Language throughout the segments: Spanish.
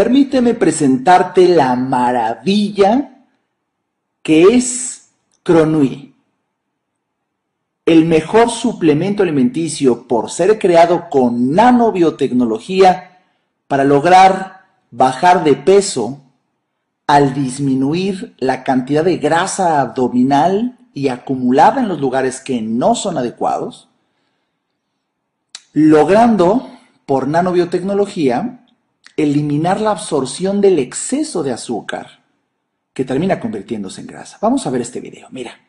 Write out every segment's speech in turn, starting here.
Permíteme presentarte la maravilla que es Cronui, el mejor suplemento alimenticio por ser creado con nanobiotecnología para lograr bajar de peso al disminuir la cantidad de grasa abdominal y acumulada en los lugares que no son adecuados, logrando por nanobiotecnología eliminar la absorción del exceso de azúcar que termina convirtiéndose en grasa. Vamos a ver este video, mira.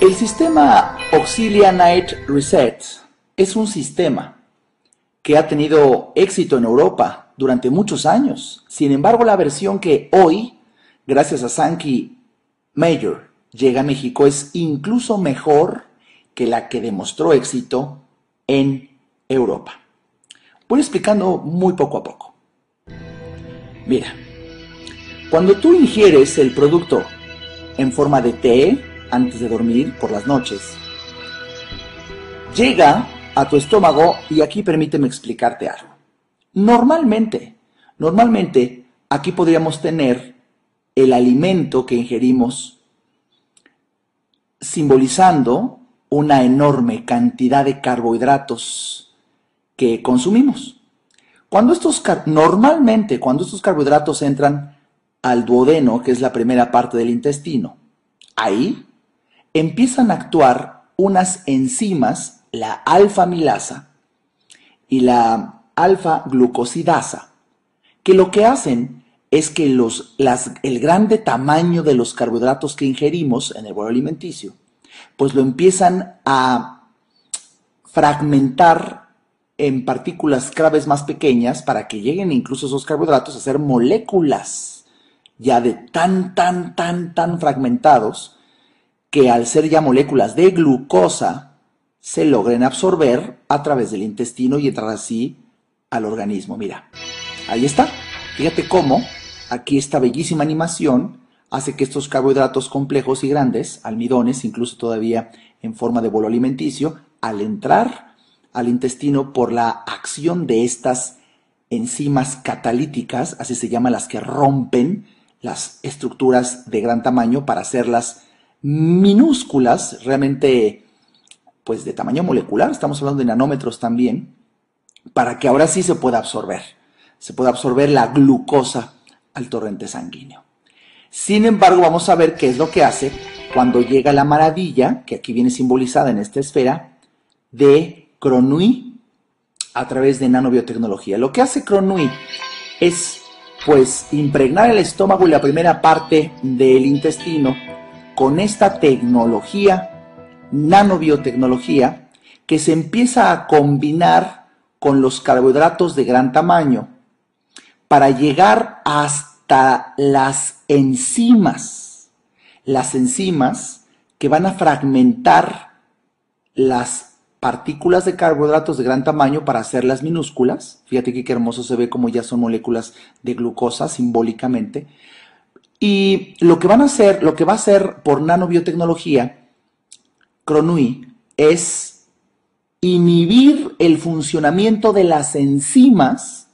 El sistema Auxilia Night Reset es un sistema que ha tenido éxito en Europa durante muchos años. Sin embargo, la versión que hoy, gracias a Sankey Major, llega a México es incluso mejor que la que demostró éxito en Europa. Voy explicando muy poco a poco. Mira, cuando tú ingieres el producto en forma de té antes de dormir por las noches, llega a tu estómago y aquí permíteme explicarte algo. Normalmente, aquí podríamos tener el alimento que ingerimos simbolizando una enorme cantidad de carbohidratos que consumimos. Normalmente, cuando estos carbohidratos entran al duodeno, que es la primera parte del intestino, ahí empiezan a actuar unas enzimas, la alfa-amilasa y la alfa-glucosidasa, que lo que hacen es que el grande tamaño de los carbohidratos que ingerimos en el bolo alimenticio, pues lo empiezan a fragmentar en partículas cada vez más pequeñas para que lleguen incluso esos carbohidratos a ser moléculas ya de tan fragmentados que al ser ya moléculas de glucosa se logren absorber a través del intestino y entrar así al organismo. Mira, ahí está. Fíjate cómo aquí esta bellísima animación hace que estos carbohidratos complejos y grandes, almidones, incluso todavía en forma de bolo alimenticio, al entrar al intestino por la acción de estas enzimas catalíticas, así se llaman las que rompen las estructuras de gran tamaño para hacerlas minúsculas, realmente pues de tamaño molecular, estamos hablando de nanómetros también, para que ahora sí se pueda absorber la glucosa al torrente sanguíneo. Sin embargo, vamos a ver qué es lo que hace cuando llega la maravilla, que aquí viene simbolizada en esta esfera, de Cronui a través de nanobiotecnología. Lo que hace Cronui es, pues, impregnar el estómago y la primera parte del intestino con esta tecnología, nanobiotecnología, que se empieza a combinar con los carbohidratos de gran tamaño para llegar hasta las enzimas que van a fragmentar las partículas de carbohidratos de gran tamaño para hacerlas minúsculas. Fíjate que qué hermoso se ve como ya son moléculas de glucosa simbólicamente. Y lo que va a hacer por nanobiotecnología, Cronui, es inhibir el funcionamiento de las enzimas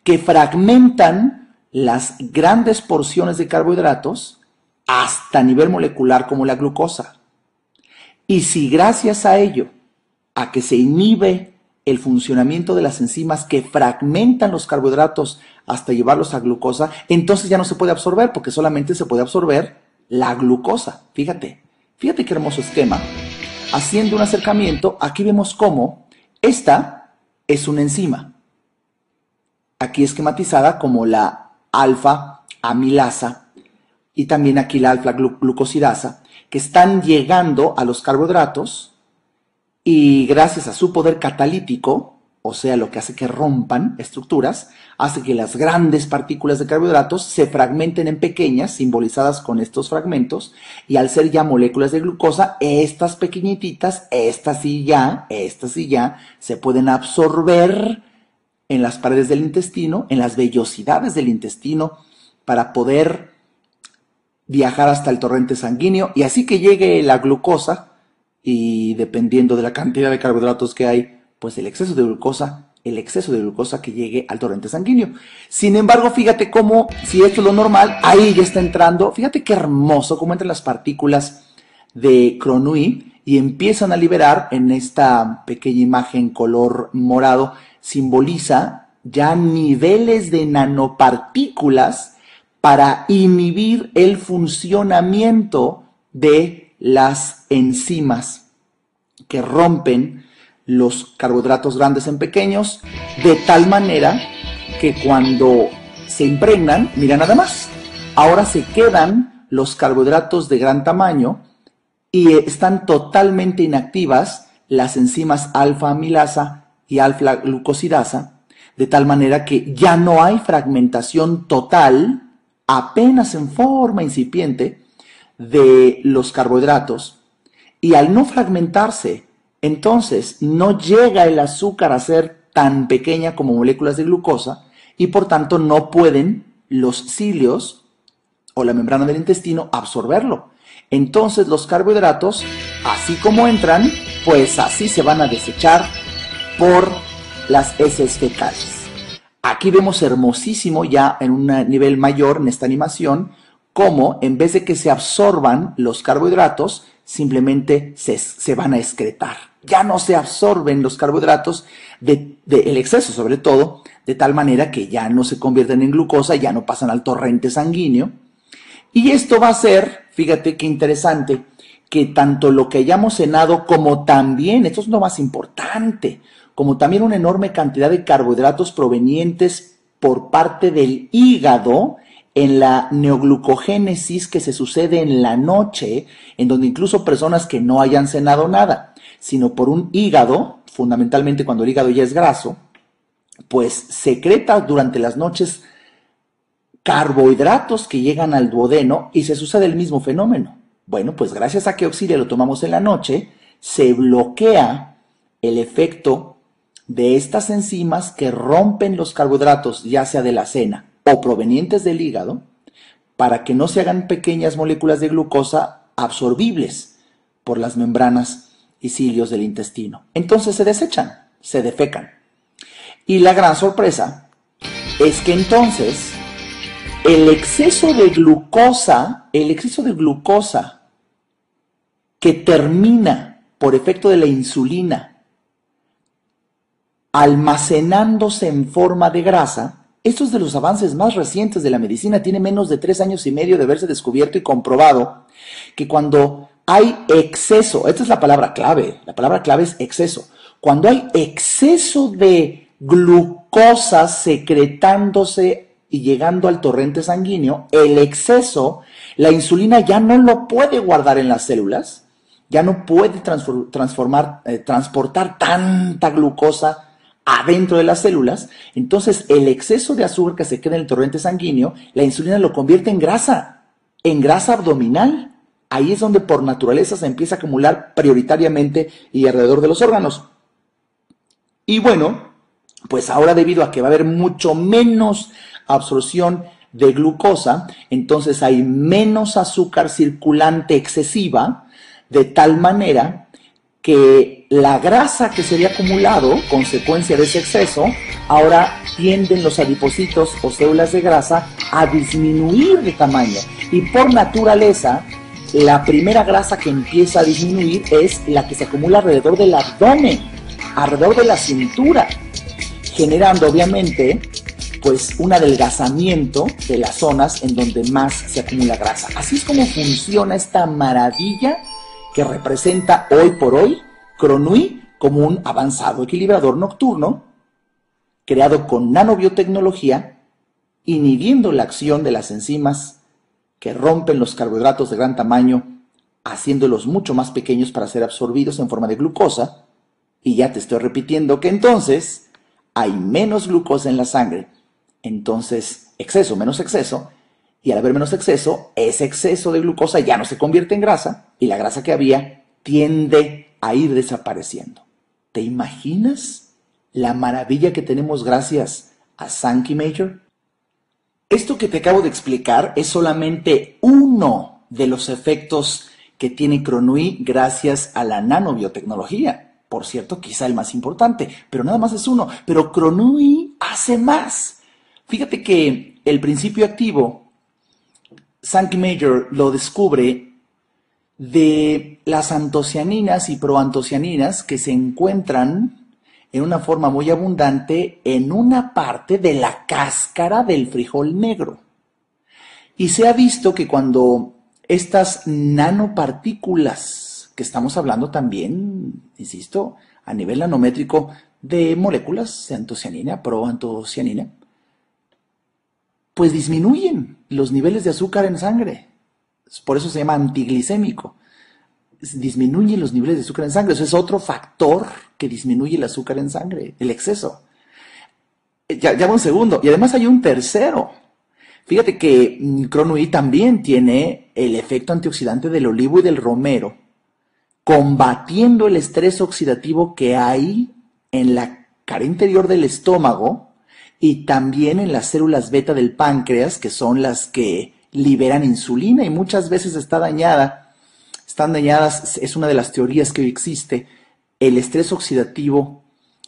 que fragmentan las grandes porciones de carbohidratos hasta nivel molecular como la glucosa. Y si gracias a ello, a que se inhibe el funcionamiento de las enzimas que fragmentan los carbohidratos hasta llevarlos a glucosa, entonces ya no se puede absorber porque solamente se puede absorber la glucosa. Fíjate qué hermoso esquema. Haciendo un acercamiento, aquí vemos cómo esta es una enzima. Aquí esquematizada como la alfa-amilasa y también aquí la alfa-glucosidasa, que están llegando a los carbohidratos y gracias a su poder catalítico, o sea, lo que hace que rompan estructuras, hace que las grandes partículas de carbohidratos se fragmenten en pequeñas, simbolizadas con estos fragmentos, y al ser ya moléculas de glucosa, estas pequeñitas, estas sí ya, se pueden absorber en las paredes del intestino, en las vellosidades del intestino, para poder viajar hasta el torrente sanguíneo, y así que llegue la glucosa, y dependiendo de la cantidad de carbohidratos que hay, pues el exceso de glucosa el exceso de glucosa que llegue al torrente sanguíneo. Sin embargo, fíjate cómo, si esto es lo normal, ahí ya está entrando, fíjate qué hermoso cómo entran las partículas de Gronui y empiezan a liberar en esta pequeña imagen color morado, simboliza ya niveles de nanopartículas para inhibir el funcionamiento de las enzimas que rompen los carbohidratos grandes en pequeños, de tal manera que cuando se impregnan, mira nada más, ahora se quedan los carbohidratos de gran tamaño y están totalmente inactivas las enzimas alfa-amilasa y alfa-glucosidasa, de tal manera que ya no hay fragmentación total, apenas en forma incipiente, de los carbohidratos, y al no fragmentarse, entonces no llega el azúcar a ser tan pequeña como moléculas de glucosa y por tanto no pueden los cilios o la membrana del intestino absorberlo. Entonces los carbohidratos, así como entran, pues así se van a desechar por las heces fecales. Aquí vemos hermosísimo ya en un nivel mayor en esta animación cómo en vez de que se absorban los carbohidratos, simplemente se van a excretar. Ya no se absorben los carbohidratos el exceso sobre todo, de tal manera que ya no se convierten en glucosa, ya no pasan al torrente sanguíneo. Y esto va a ser, fíjate qué interesante, que tanto lo que hayamos cenado como también, esto es lo más importante, como también una enorme cantidad de carbohidratos provenientes por parte del hígado en la neoglucogénesis que se sucede en la noche, en donde incluso personas que no hayan cenado nada, sino por un hígado, fundamentalmente cuando el hígado ya es graso, pues secreta durante las noches carbohidratos que llegan al duodeno y se sucede el mismo fenómeno. Bueno, pues gracias a que Auxilia lo tomamos en la noche, se bloquea el efecto de estas enzimas que rompen los carbohidratos, ya sea de la cena o provenientes del hígado, para que no se hagan pequeñas moléculas de glucosa absorbibles por las membranas y cilios del intestino. Entonces se desechan, se defecan. Y la gran sorpresa es que entonces el exceso de glucosa que termina por efecto de la insulina almacenándose en forma de grasa, esto es de los avances más recientes de la medicina, tiene menos de 3 años y medio de haberse descubierto y comprobado que cuando hay exceso, esta es la palabra clave es exceso, cuando hay exceso de glucosa secretándose y llegando al torrente sanguíneo, el exceso, la insulina ya no lo puede guardar en las células, ya no puede transportar tanta glucosa adentro de las células, entonces el exceso de azúcar que se queda en el torrente sanguíneo, la insulina lo convierte en grasa abdominal. Ahí es donde por naturaleza se empieza a acumular prioritariamente y alrededor de los órganos. Y bueno, pues ahora debido a que va a haber mucho menos absorción de glucosa, entonces hay menos azúcar circulante excesiva, de tal manera que la grasa que se había acumulado, consecuencia de ese exceso, ahora tienden los adipocitos o células de grasa a disminuir de tamaño. Y por naturaleza, la primera grasa que empieza a disminuir es la que se acumula alrededor del abdomen, alrededor de la cintura, generando obviamente pues un adelgazamiento de las zonas en donde más se acumula grasa. Así es como funciona esta maravilla que representa hoy por hoy Gronui como un avanzado equilibrador nocturno creado con nanobiotecnología, inhibiendo la acción de las enzimas que rompen los carbohidratos de gran tamaño, haciéndolos mucho más pequeños para ser absorbidos en forma de glucosa. Y ya te estoy repitiendo que entonces hay menos glucosa en la sangre, entonces exceso menos exceso, y al haber menos exceso, ese exceso de glucosa ya no se convierte en grasa y la grasa que había tiende a ir desapareciendo. ¿Te imaginas la maravilla que tenemos gracias a Sankey Major? Esto que te acabo de explicar es solamente uno de los efectos que tiene Gronui gracias a la nanobiotecnología. Por cierto, quizá el más importante, pero nada más es uno. Pero Gronui hace más. Fíjate que el principio activo, Sankey Major lo descubre de las antocianinas y proantocianinas que se encuentran en una forma muy abundante en una parte de la cáscara del frijol negro. Y se ha visto que cuando estas nanopartículas, que estamos hablando también, insisto, a nivel nanométrico de moléculas de antocianina, proantocianina, pues disminuyen los niveles de azúcar en sangre. Por eso se llama antiglicémico. Disminuye los niveles de azúcar en sangre. Eso es otro factor que disminuye el azúcar en sangre, el exceso. Ya va un segundo. Y además hay un tercero. Fíjate que Gronui también tiene el efecto antioxidante del olivo y del romero, combatiendo el estrés oxidativo que hay en la cara interior del estómago y también en las células beta del páncreas, que son las que liberan insulina y muchas veces están dañadas, es una de las teorías que hoy existe, el estrés oxidativo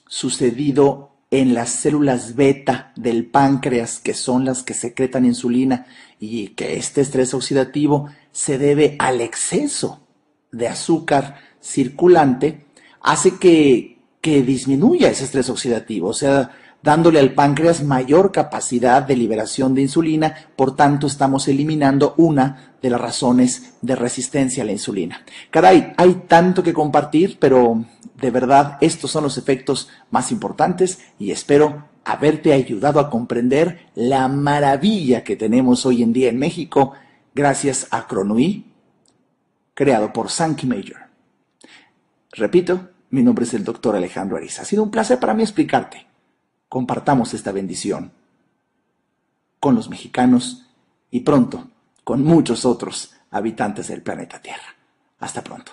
sucedido en las células beta del páncreas, que son las que secretan insulina, y que este estrés oxidativo se debe al exceso de azúcar circulante, hace que disminuya ese estrés oxidativo, o sea, dándole al páncreas mayor capacidad de liberación de insulina, por tanto estamos eliminando una de las razones de resistencia a la insulina. Caray, hay tanto que compartir, pero de verdad estos son los efectos más importantes y espero haberte ayudado a comprender la maravilla que tenemos hoy en día en México gracias a Gronui, creado por Sankey Major. Repito, mi nombre es el Dr. Alejandro Ariza. Ha sido un placer para mí explicarte. Compartamos esta bendición con los mexicanos y pronto con muchos otros habitantes del planeta Tierra. Hasta pronto.